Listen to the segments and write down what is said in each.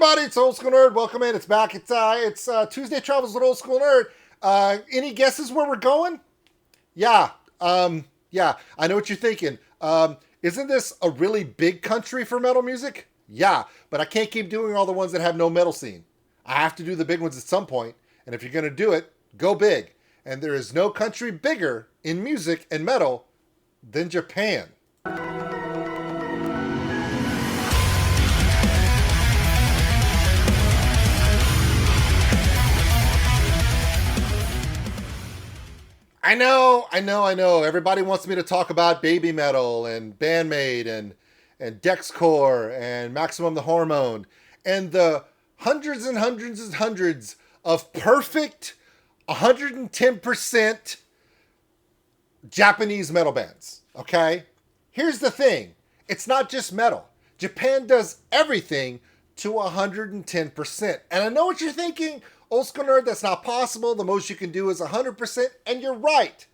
everybody, it's Old School Nerd. Welcome in. It's back. It's Tuesday Travels with Old School Nerd. Any guesses where we're going? Yeah. Yeah. I know what you're thinking. Isn't this a really big country for metal music? Yeah, but I can't keep doing all the ones that have no metal scene. I have to do the big ones at some point, and if you're going to do it, go big. And there is no country bigger in music and metal than Japan. I know. Everybody wants me to talk about baby metal and Bandmate and Dexcore and Maximum the Hormone and the hundreds and hundreds and hundreds of perfect 110% Japanese metal bands. Okay? Here's the thing. It's not just metal. Japan does everything to 110%. And I know what you're thinking. Old School Nerd, that's not possible. The most you can do is 100%. And you're right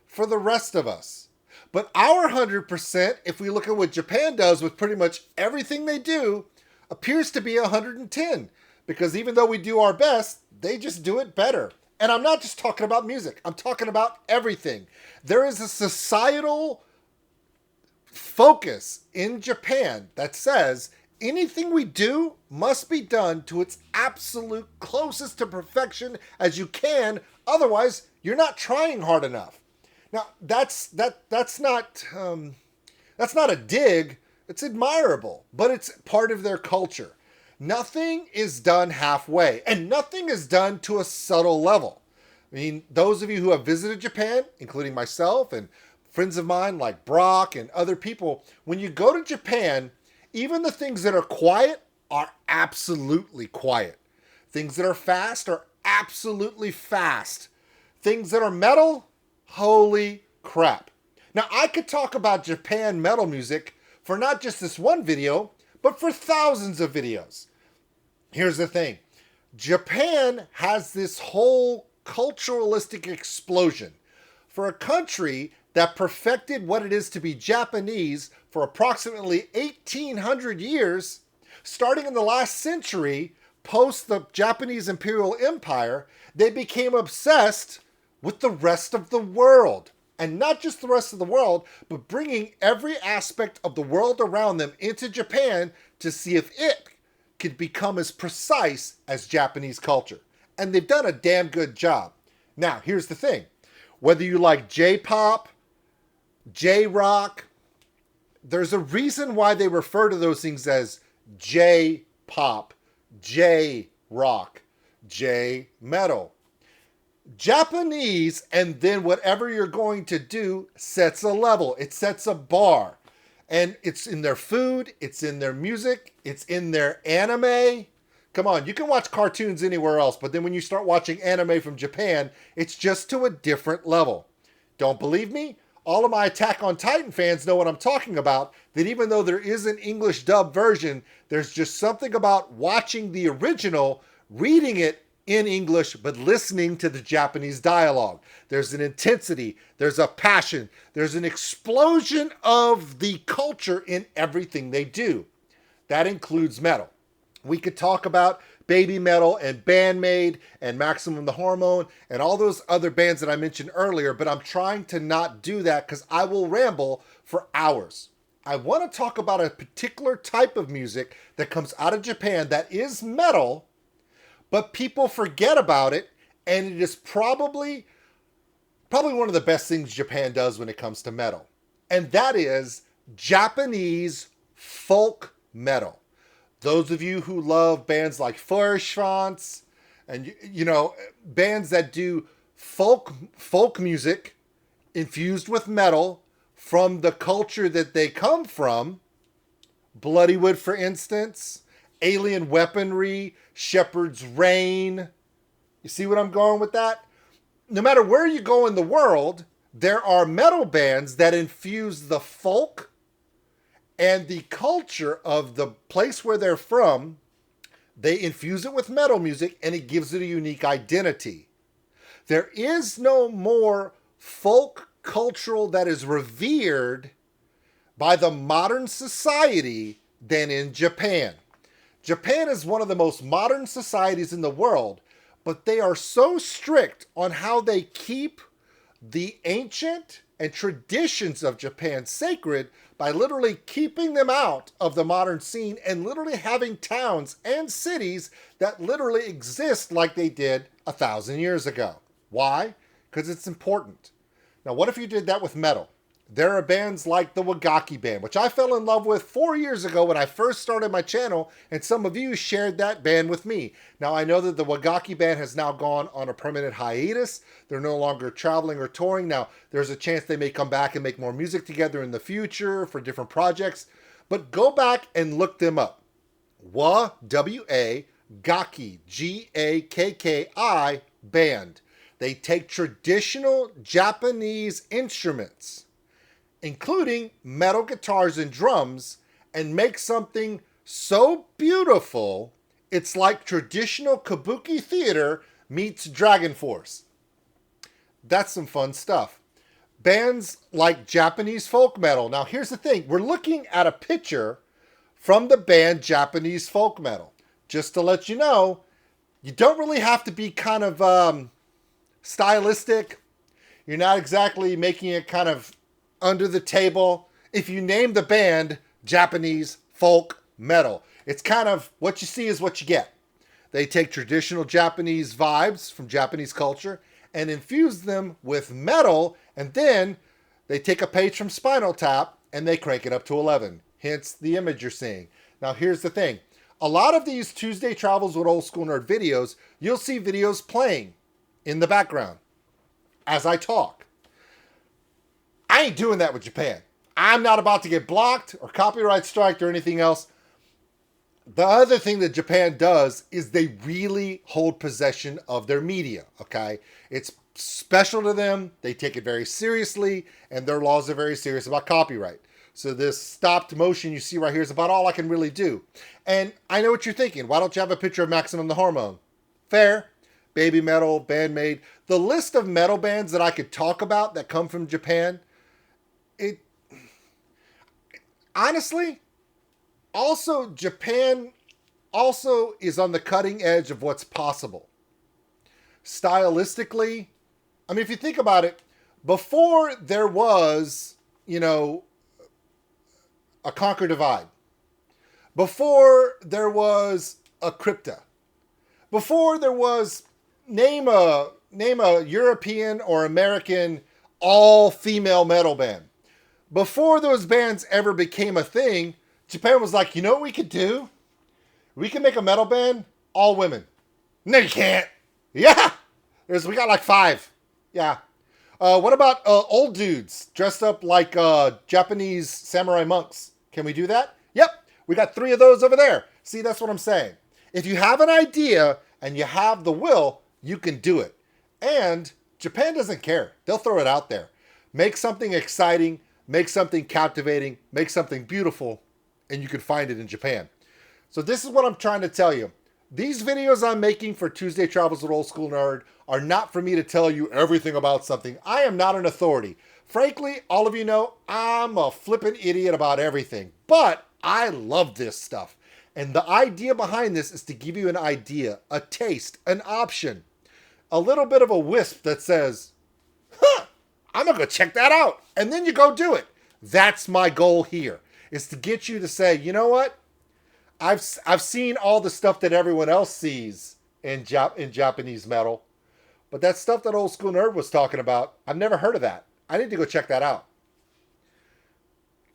for the rest of us. But our 100%, if we look at what Japan does with pretty much everything they do, appears to be 110. Because even though we do our best, they just do it better. And I'm not just talking about music. I'm talking about everything. There is a societal focus in Japan that says anything we do must be done to its absolute closest to perfection as you can. Otherwise, you're not trying hard enough. Now, that's not a dig. It's admirable, but it's part of their culture. Nothing is done halfway, and nothing is done to a subtle level. I mean, those of you who have visited Japan, including myself and friends of mine like Brock and other people, when you go to Japan, even the things that are quiet are absolutely quiet. Things that are fast are absolutely fast. Things that are metal, holy crap. Now, I could talk about Japan metal music for not just this one video, but for thousands of videos. Here's the thing. Japan has this whole culturalistic explosion. For a country that perfected what it is to be Japanese for approximately 1,800 years, starting in the last century, post the Japanese Imperial Empire, they became obsessed with the rest of the world. And not just the rest of the world, but bringing every aspect of the world around them into Japan to see if it could become as precise as Japanese culture. And they've done a damn good job. Now, here's the thing. Whether you like J-pop, J-rock, there's a reason why they refer to those things as J-pop, J-rock, J-metal. Japanese, and then whatever you're going to do, sets a level. It sets a bar. And it's in their food, it's in their music, it's in their anime. Come on, you can watch cartoons anywhere else, but then when you start watching anime from Japan, it's just to a different level. Don't believe me? All of my Attack on Titan fans know what I'm talking about, that even though there is an English dub version, there's just something about watching the original, reading it in English, but listening to the Japanese dialogue. There's an intensity, there's a passion, there's an explosion of the culture in everything they do. That includes metal. We could talk about baby metal and Bandmate and Maximum the Hormone and all those other bands that I mentioned earlier, but I'm trying to not do that because I will ramble for hours. I want to talk about a particular type of music that comes out of Japan that is metal, but people forget about it, and it is probably one of the best things Japan does when it comes to metal. And that is Japanese folk metal. Those of you who love bands like Feuerschwanz and, you know, bands that do folk music infused with metal from the culture that they come from, Bloodywood, for instance, Alien Weaponry, Shepherd's Reign. You see what I'm going with that? No matter where you go in the world, there are metal bands that infuse the folk and the culture of the place where they're from. They infuse it with metal music and it gives it a unique identity. There is no more folk cultural that is revered by the modern society than in Japan. Japan is one of the most modern societies in the world, but they are so strict on how they keep the ancient and traditions of Japan sacred by literally keeping them out of the modern scene and literally having towns and cities that literally exist like they did 1,000 years ago. Why? Because it's important. Now, what if you did that with metal? There are bands like the Wagaki band, which I fell in love with 4 years ago when I first started my channel, and some of you shared that band with me. Now, I know that the Wagaki band has now gone on a permanent hiatus. They're no longer traveling or touring. Now, there's a chance they may come back and make more music together in the future for different projects, but go back and look them up. W-A-Gaki, G-A-K-K-I band. They take traditional Japanese instruments, including metal guitars and drums, and make something so beautiful, it's like traditional kabuki theater meets Dragon Force. That's some fun stuff. Bands like Japanese folk metal. Now, here's the thing. We're looking at a picture from the band Japanese folk metal. Just to let you know, you don't really have to be kind of stylistic. You're not exactly making it kind of under the table if you name the band Japanese folk metal. It's kind of what you see is what you get. They take traditional Japanese vibes from Japanese culture and infuse them with metal, and then they take a page from Spinal Tap and they crank it up to 11. Hence the image you're seeing. Now here's the thing. A lot of these Tuesday Travels with Old School Nerd videos, you'll see videos playing in the background as I talk. I ain't doing that with Japan. I'm not about to get blocked or copyright striked or anything else. The other thing that Japan does is they really hold possession of their media, okay? It's special to them. They take it very seriously, and their laws are very serious about copyright. So this stopped motion you see right here is about all I can really do. And I know what you're thinking. Why don't you have a picture of Maximum the Hormone? Fair. Baby Metal, Bandmade. The list of metal bands that I could talk about that come from Japan, honestly, also Japan also is on the cutting edge of what's possible. Stylistically, I mean, if you think about it, before there was, a Conquer Divide, before there was a Crypta, before there was, name a European or American all-female metal band. Before those bands ever became a thing, Japan was like, you know what we could do? We can make a metal band, all women. No, you can't. Yeah. We got like 5. Yeah. What about old dudes dressed up like Japanese samurai monks? Can we do that? Yep. We got 3 of those over there. See, that's what I'm saying. If you have an idea and you have the will, you can do it. And Japan doesn't care. They'll throw it out there. Make something exciting. Make something captivating, make something beautiful, and you can find it in Japan. So this is what I'm trying to tell you. These videos I'm making for Tuesday Travels with Old School Nerd are not for me to tell you everything about something. I am not an authority. Frankly, all of you know I'm a flippin' idiot about everything, but I love this stuff. And the idea behind this is to give you an idea, a taste, an option, a little bit of a wisp that says, I'm going to go check that out. And then you go do it. That's my goal here, is to get you to say, you know what? I've seen all the stuff that everyone else sees in Japanese metal. But that stuff that Old School Nerd was talking about, I've never heard of that. I need to go check that out.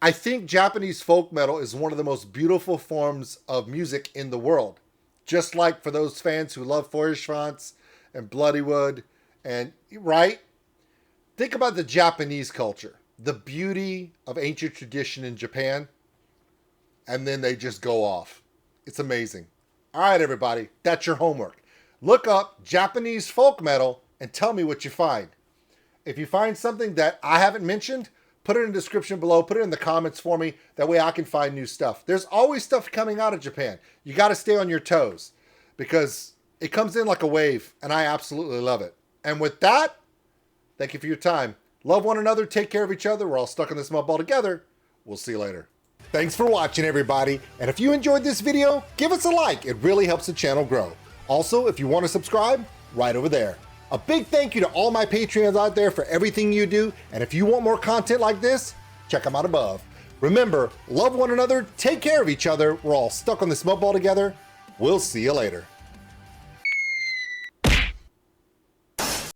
I think Japanese folk metal is one of the most beautiful forms of music in the world. Just like for those fans who love Feuerschwanz and Bloodywood, and right? Think about the Japanese culture, the beauty of ancient tradition in Japan, and then they just go off. It's amazing. All right, everybody, that's your homework. Look up Japanese folk metal and tell me what you find. If you find something that I haven't mentioned, put it in the description below, put it in the comments for me. That way I can find new stuff. There's always stuff coming out of Japan. You got to stay on your toes because it comes in like a wave, and I absolutely love it. And with that, thank you for your time. Love one another. Take care of each other. We're all stuck in this mud ball together. We'll see you later. Thanks for watching, everybody. And if you enjoyed this video, give us a like. It really helps the channel grow. Also, if you want to subscribe, right over there. A big thank you to all my Patreons out there for everything you do. And if you want more content like this, check them out above. Remember, love one another, take care of each other. We're all stuck on this mud ball together. We'll see you later.